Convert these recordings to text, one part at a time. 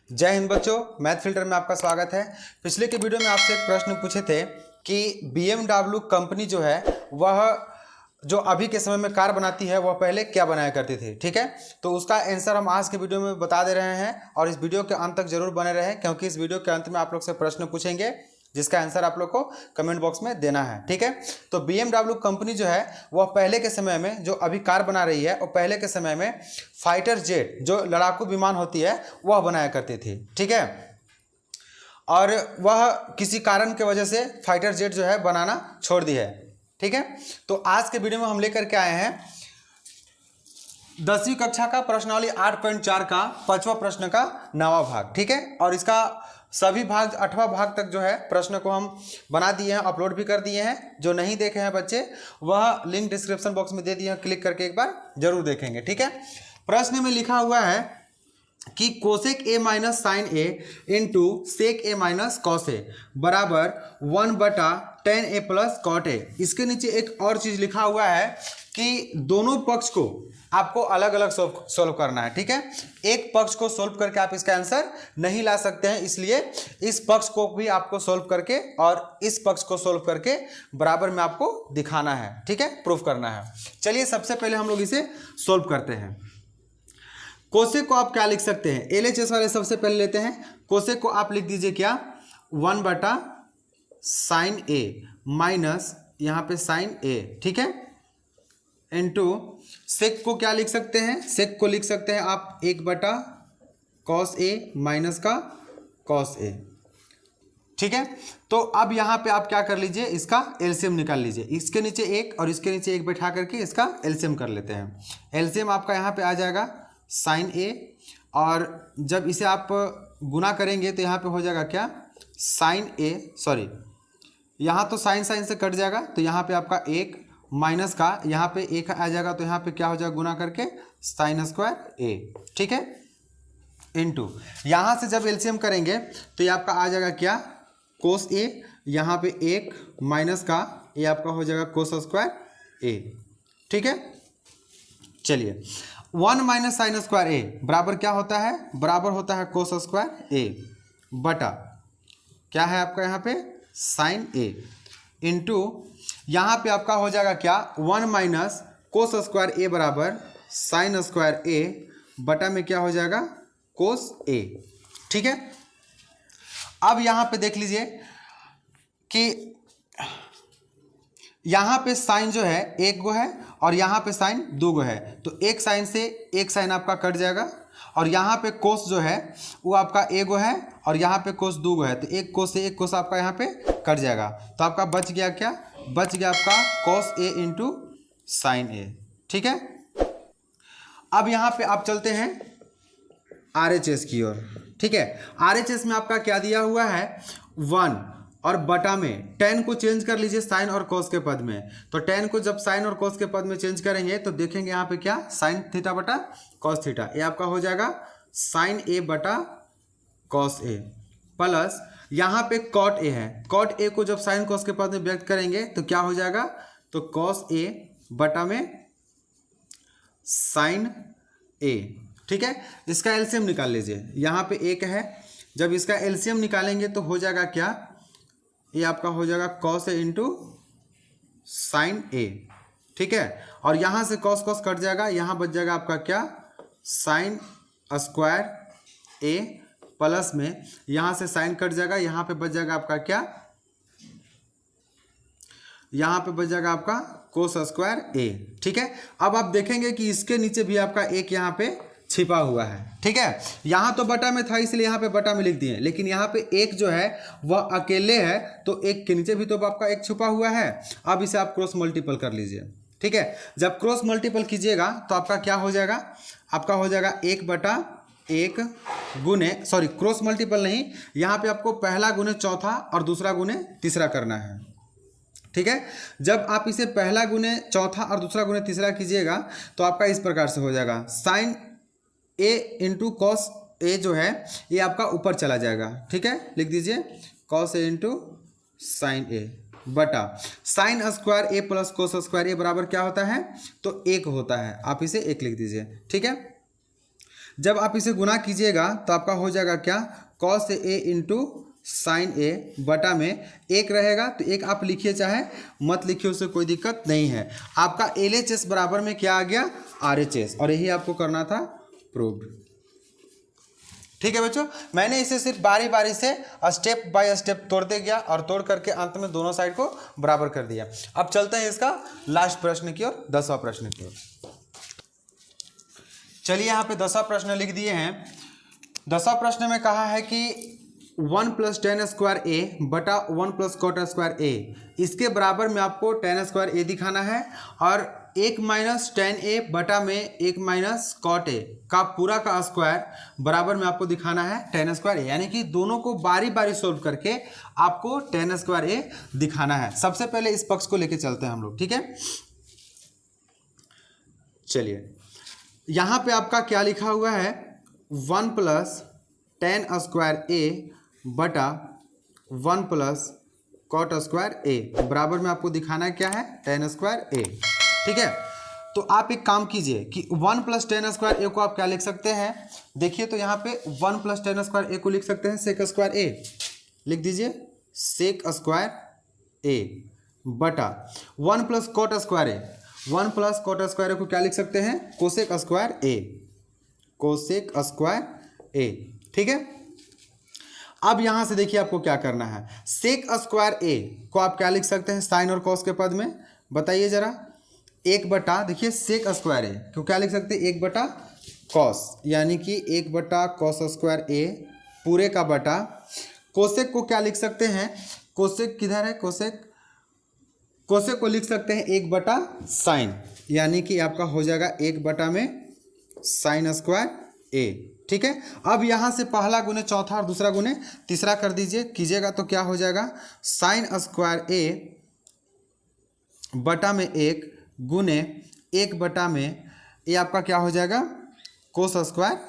जय हिंद बच्चों, math filter में आपका स्वागत है। पिछले के वीडियो में आपसे एक प्रश्न पूछे थे कि BMW कंपनी जो है वह जो अभी के समय में कार बनाती है वह पहले क्या बनाया करती थी। ठीक है, तो उसका आंसर हम आज के वीडियो में बता दे रहे हैं और इस वीडियो के अंत तक जरूर बने रहें, क्योंकि इस वीडियो के अंत में आप लोग से प्रश्न पूछेंगे जिसका आंसर आप लोग को कमेंट बॉक्स में देना है। ठीक है, तो BMW कंपनी जो है वह पहले के समय में जो अभी कार बना रही है और पहले के समय में फाइटर जेट जो लड़ाकू विमान होती है वह बनाया करती थी। ठीक है, और वह किसी कारण की वजह से फाइटर जेट जो है बनाना छोड़ दी है। ठीक है, तो आज के वीडियो में हम लेकर के आए हैं 10वीं कक्षा का प्रश्नावली 8.4 का 5वां प्रश्न का 9वां भाग। ठीक है, और इसका सभी भाग 8वां भाग तक जो है प्रश्न को हम बना दिए हैं, अपलोड भी कर दिए हैं। जो नहीं देखे हैं बच्चे वह लिंक डिस्क्रिप्शन बॉक्स में दे दिए हैं, क्लिक करके एक बार जरूर देखेंगे। ठीक है, प्रश्न में लिखा हुआ है कि cosec A minus sine A into sec A minus cos A बराबर 1/tan A plus cot A. इसके नीचे एक और चीज लिखा हुआ है कि दोनों पक्ष को आपको अलग अलग सोल्व करना है। ठीक है, एक पक्ष को सोल्व करके आप इसका आंसर नहीं ला सकते हैं, इसलिए इस पक्ष को भी आपको सोल्व करके और इस पक्ष को सोल्व करके बराबर में आपको दिखाना है। ठीक है, प्रूफ करना है। चलिए सबसे पहले हम लोग इसे सोल्व करते हैं। कोसेक को आप क्या लिख सकते हैं, LHS वाले सबसे पहले लेते हैं। कोसेक को आप लिख दीजिए क्या, 1/sin A माइनस यहाँ पे sin A। ठीक है, इनटू सेक को क्या लिख सकते हैं, सेक को लिख सकते हैं आप 1/cos A माइनस का cos A। ठीक है, तो अब यहाँ पे आप क्या कर लीजिए, इसका एलसीएम निकाल लीजिए। इसके नीचे एक और इसके नीचे एक बैठा करके इसका एलसीएम कर लेते हैं। एलसीएम आपका यहाँ पे आ जाएगा sin A, और जब इसे आप गुना करेंगे तो यहाँ पे हो जाएगा क्या, sin A, सॉरी यहाँ तो साइन से कट जाएगा, तो यहाँ पे आपका एक माइनस का यहाँ पे एक आ जाएगा, तो यहाँ पे क्या हो जाएगा, गुना करके sin² A। ठीक है, इनटू यहाँ से जब एलसीएम करेंगे तो ये आपका आ जाएगा क्या, cos A, यहाँ पे एक माइनस का ये आपका हो जाएगा cos² A। ठीक है, चलिए 1 माइनस sin² A बराबर क्या होता है, बराबर होता है cos² A बटा क्या है आपका यहाँ पे sin A, इंटू यहाँ पे आपका हो जाएगा क्या, 1 माइनस cos² A बराबर sin² A बटा में क्या हो जाएगा cos A। ठीक है, अब यहाँ पे देख लीजिए कि यहाँ पे साइन जो है एक गो है और यहाँ पे साइन दो गो है, तो एक साइन से एक साइन आपका कट जाएगा, और यहाँ पे कोस जो है वो आपका एक गो है और यहाँ पे कोस दो गो है, तो एक कोस से एक कोस आपका यहाँ पे कट जाएगा, तो आपका बच गया क्या, बच गया आपका cos A into sine A। ठीक है, अब यहाँ पे आप चलते हैं RHS की ओर। ठीक है, RHS में आपका क्या दिया हुआ है, 1 और बटा में tan को चेंज कर लीजिए साइन और cos के पद में, तो tan को जब साइन और cos के पद में चेंज करेंगे तो देखेंगे यहाँ पे क्या, sin थीटा बटा cos थीटा, ये आपका हो जाएगा sin A बटा cos A, प्लस यहाँ पे cot A है, cot A को जब साइन cos के पद में व्यक्त करेंगे तो क्या हो जाएगा, तो cos A बटा में sin A। ठीक है, इसका एलसीएम निकाल लीजिए, यहाँ पे एक है, जब इसका एलसीएम निकालेंगे तो हो जाएगा क्या, ये आपका हो जाएगा cos A into sine A। ठीक है, और यहाँ से cos कट जाएगा, यहाँ बच जाएगा आपका क्या, sin² A प्लस में यहाँ से साइन कट जाएगा, यहाँ पे बच जाएगा आपका क्या, यहाँ पे बच जाएगा आपका cos² A। ठीक है, अब आप देखेंगे कि इसके नीचे भी आपका एक यहाँ पे छिपा हुआ है। ठीक है, यहाँ तो बटा में था इसलिए यहाँ पे बटा में लिख दिए, लेकिन यहाँ पे एक जो है वह अकेले है, तो एक के नीचे भी तो आपका एक छुपा हुआ है। अब इसे आप क्रॉस मल्टीपल कर लीजिए। ठीक है, जब क्रॉस मल्टीपल कीजिएगा तो आपका क्या हो जाएगा, आपका हो जाएगा 1/1 गुने, सॉरी क्रॉस मल्टीपल नहीं, यहाँ पे आपको पहला गुने चौथा और दूसरा गुने तीसरा करना है। ठीक है, जब आप इसे पहला गुने चौथा और दूसरा गुने तीसरा कीजिएगा तो आपका इस प्रकार से हो जाएगा, sin A into cos A जो है ये आपका ऊपर चला जाएगा। ठीक है, लिख दीजिए cos A into sine A बटा sin² A plus cos² A बराबर क्या होता है, तो एक होता है, आप इसे एक लिख दीजिए। ठीक है, जब आप इसे गुना कीजिएगा तो आपका हो जाएगा क्या, कॉस ए इंटू साइन ए बटा में एक रहेगा, तो एक आप लिखिए चाहे मत लिखिए, उससे कोई दिक्कत नहीं है। आपका LHS बराबर में क्या आ गया, RHS, और यही आपको करना था प्रूव्ड। ठीक है बच्चों, मैंने इसे सिर्फ बारी बारी से स्टेप बाय स्टेप तोड़ते गया और तोड़ करके अंत में दोनों साइड को बराबर कर दिया। अब चलते हैं इसका लास्ट प्रश्न की ओर, 10वां प्रश्न की ओर। चलिए यहाँ पे 10वां प्रश्न लिख दिए हैं। 10वां प्रश्न में कहा है कि 1 + tan स्क्वायर ए बटा 1 + cot स्क्वायर ए, इसके बराबर में आपको tan स्क्वायर ए दिखाना है, और 1 - tan ए बटा में 1 - cot ए का पूरा का स्क्वायर बराबर में आपको दिखाना है tan स्क्वायर ए, यानी कि दोनों को बारी बारी सोल्व करके आपको tan स्क्वायर ए दिखाना है। सबसे पहले इस पक्ष को लेके चलते हैं हम लोग, ठीक है। चलिए यहाँ पे आपका क्या लिखा हुआ है, 1 + tan स्क्वायर ए बटा 1 + cot स्क्वायर ए बराबर में आपको दिखाना क्या है, tan स्क्वायर ए। ठीक है, तो आप एक काम कीजिए कि 1 + tan स्क्वायर ए को आप क्या लिख सकते हैं, देखिए तो यहाँ पे 1 + tan स्क्वायर ए को लिख सकते हैं sec स्क्वायर ए, लिख दीजिए sec स्क्वायर ए बटा 1 + cot स्क्वायर ए, 1 + cot स्क्वायर ए को क्या लिख सकते हैं, कोसेक स्क्वायर ए, कोसेक स्क्वायर ए। ठीक है, अब यहां से देखिए आपको क्या करना है, सेक स्क्वायर ए को आप क्या लिख सकते हैं साइन और कॉस के पद में, बताइए जरा। 1 बटा, देखिए सेक स्क्वायर ए को क्या लिख सकते हैं, 1 बटा कॉस, यानी कि 1 बटा कॉस स्क्वायर ए पूरे का बटा, कोसेक को क्या लिख सकते हैं, कोसेक किधर है, कोसेक, कोसेक को लिख सकते हैं 1 बटा साइन, यानी कि आपका हो जाएगा 1 बटा में साइन स्क्वायर ए। ठीक है, अब यहाँ से पहला गुने चौथा और दूसरा गुने तीसरा कर दीजिए, कीजिएगा तो क्या हो जाएगा, साइन स्क्वायर ए बटा में 1 गुने 1 बटा में ये आपका क्या हो जाएगा, कोस स्क्वायर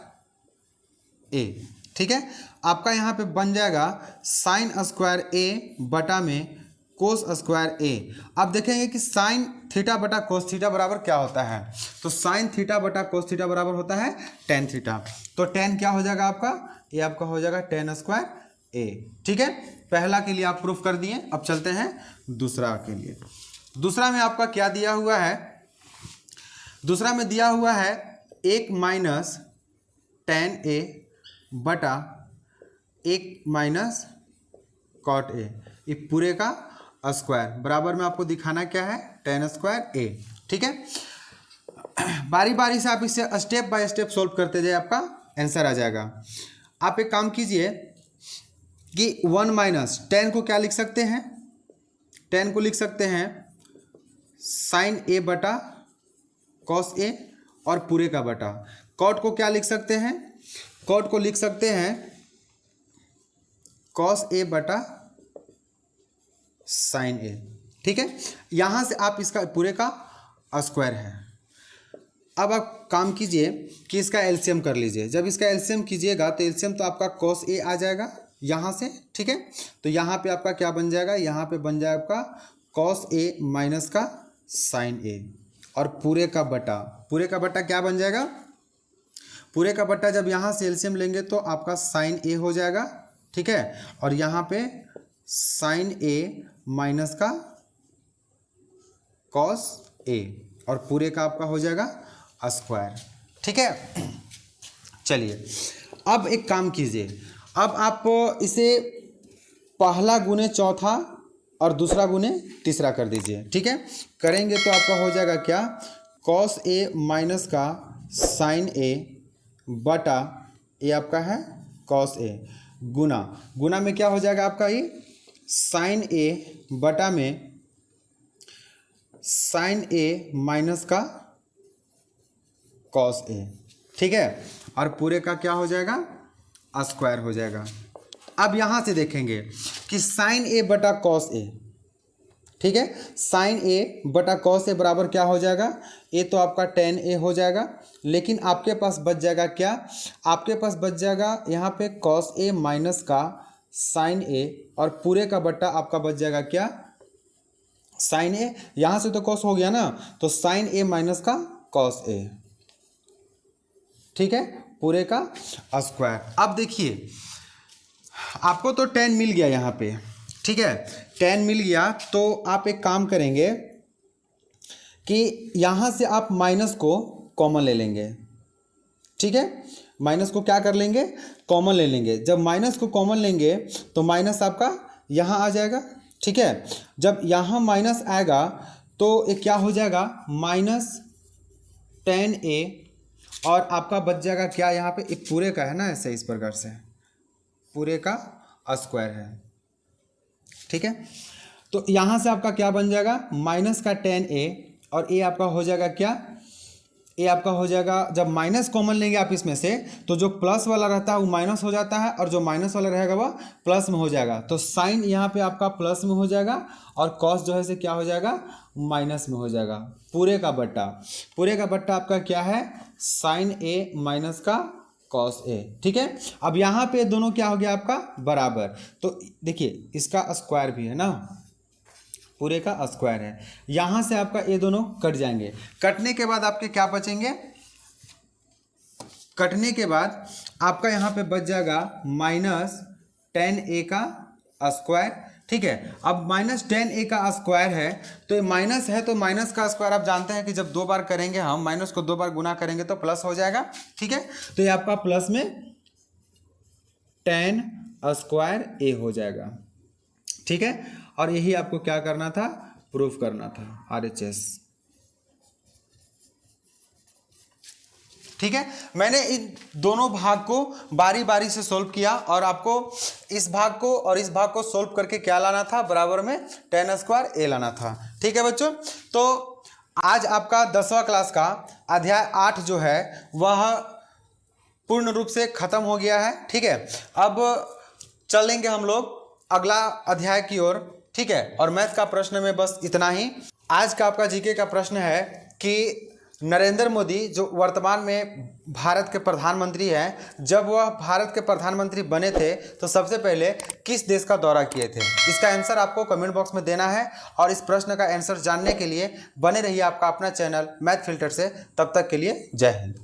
ए। ठीक है, आपका यहाँ पे बन जाएगा साइन स्क्वायर ए बटा में कोस स्क्वायर ए। अब देखेंगे कि साइन थीटा बटा कोस थीटा बराबर क्या होता है, तो साइन थीटा बटा कोस थीटा बराबर होता है टेन थीटा, तो टेन क्या हो जाएगा आपका, ये आपका हो जाएगा tan स्क्वायर ए। ठीक है, पहला के लिए आप प्रूफ कर दिए, अब चलते हैं दूसरा के लिए। दूसरा में आपका क्या दिया हुआ है, दूसरा में दिया हुआ है 1 - tan ए बटा 1 - cot ए, ये पूरे का स्क्वायर बराबर में आपको दिखाना क्या है, tan स्क्वायर ए। ठीक है, बारी बारी से आप इसे स्टेप बाय स्टेप सोल्व करते जाए, आपका आंसर आ जाएगा। आप एक काम कीजिए कि 1 - tan को क्या लिख सकते हैं, tan को लिख सकते हैं साइन ए बटा कॉस ए और पूरे का बटा, cot को क्या लिख सकते हैं, cot को लिख सकते हैं कॉस ए बटा साइन ए। ठीक है, यहां से आप इसका पूरे का स्क्वायर है। अब आप काम कीजिए कि इसका एलसीएम कर लीजिए, जब इसका एलसीएम कीजिएगा तो एलसीएम तो आपका कॉस ए आ जाएगा यहाँ से। ठीक है, तो यहाँ पे आपका क्या बन जाएगा, यहाँ पे बन जाएगा आपका कॉस ए माइनस का साइन ए और पूरे का बटा, पूरे का बटा क्या बन जाएगा, पूरे का बटा जब यहाँ से एलसीएम लेंगे तो आपका साइन ए हो जाएगा। ठीक है, और यहाँ पे साइन ए माइनस का कॉस ए और पूरे का आपका हो जाएगा स्क्वायर। ठीक है, चलिए अब एक काम कीजिए, अब आप इसे पहला गुने चौथा और दूसरा गुने तीसरा कर दीजिए। ठीक है, करेंगे तो आपका हो जाएगा क्या, कॉस ए माइनस का साइन ए बटा ये आपका है कॉस ए, गुना गुना में क्या हो जाएगा आपका ये साइन ए बटा में साइन ए माइनस का कॉस ए। ठीक है, और पूरे का क्या हो जाएगा, स्क्वायर हो जाएगा। अब यहाँ से देखेंगे कि साइन ए बटा कॉस ए, ठीक है, साइन ए बटा कॉस ए बराबर क्या हो जाएगा, ए तो आपका tan ए हो जाएगा, लेकिन आपके पास बच जाएगा क्या, आपके पास बच जाएगा यहाँ पे कॉस ए माइनस का साइन ए और पूरे का बट्टा आपका बच जाएगा क्या, साइन ए, यहाँ से तो कॉस हो गया ना, तो साइन ए माइनस का कॉस ए। ठीक है, पूरे का स्क्वायर। अब देखिए आपको तो 10 मिल गया यहाँ पे, ठीक है, 10 मिल गया। तो आप एक काम करेंगे कि यहाँ से आप माइनस को कॉमन ले लेंगे, ठीक है, माइनस को क्या कर लेंगे, कॉमन ले लेंगे। जब माइनस को कॉमन लेंगे तो माइनस आपका यहाँ आ जाएगा, ठीक है। जब यहाँ माइनस आएगा तो एक क्या हो जाएगा, -10a, और आपका बच जाएगा क्या, यहाँ पे एक पूरे का है ना, ऐसे इस प्रकार से पूरे का स्क्वायर है, ठीक है। तो यहाँ से आपका क्या बन जाएगा, माइनस का 10a, और a आपका हो जाएगा क्या, ए आपका हो जाएगा, जब माइनस कॉमन लेंगे आप इसमें से तो जो प्लस वाला रहता है वो माइनस हो जाता है, और जो माइनस वाला रहेगा वह प्लस में हो जाएगा। तो साइन यहाँ पे आपका प्लस में हो जाएगा, और कॉस जो है से क्या हो जाएगा, माइनस में हो जाएगा। पूरे का बट्टा, पूरे का बट्टा आपका क्या है, साइन ए माइनस का कॉस ए, ठीक है। अब यहाँ पे दोनों क्या हो गया आपका बराबर। तो देखिए इसका स्क्वायर भी है ना, पूरे का स्क्वायर है। यहाँ से आपका ये दोनों कट जाएंगे, कटने के बाद आपके क्या बचेंगे, कटने के बाद आपका यहाँ पे बच जाएगा -10a का स्क्वायर, ठीक है। अब -10a का स्क्वायर है, तो ये माइनस है, तो माइनस का स्क्वायर आप जानते हैं कि जब 2 बार करेंगे हम, माइनस को 2 बार गुना करेंगे तो प्लस हो जाएगा, ठीक है। तो ये आपका प्लस में 10 स्क्वायर a हो जाएगा, ठीक है। और यही आपको क्या करना था, प्रूफ करना था, RHS, ठीक है। मैंने इन दोनों भाग को बारी बारी से सोल्व किया, और आपको इस भाग को और इस भाग को सोल्व करके क्या लाना था, बराबर में 10 स्क्वायर a लाना था, ठीक है बच्चों। तो आज आपका 10वां क्लास का अध्याय 8 जो है वह पूर्ण रूप से खत्म हो गया है, ठीक है। अब चलेंगे हम लोग अगला अध्याय की ओर, ठीक है। और मैथ का प्रश्न में बस इतना ही। आज का आपका जीके का प्रश्न है कि नरेंद्र मोदी जो वर्तमान में भारत के प्रधानमंत्री हैं, जब वह भारत के प्रधानमंत्री बने थे तो सबसे पहले किस देश का दौरा किए थे। इसका आंसर आपको कमेंट बॉक्स में देना है, और इस प्रश्न का आंसर जानने के लिए बने रहिए आपका अपना चैनल मैथ फिल्टर से। तब तक के लिए जय हिंद।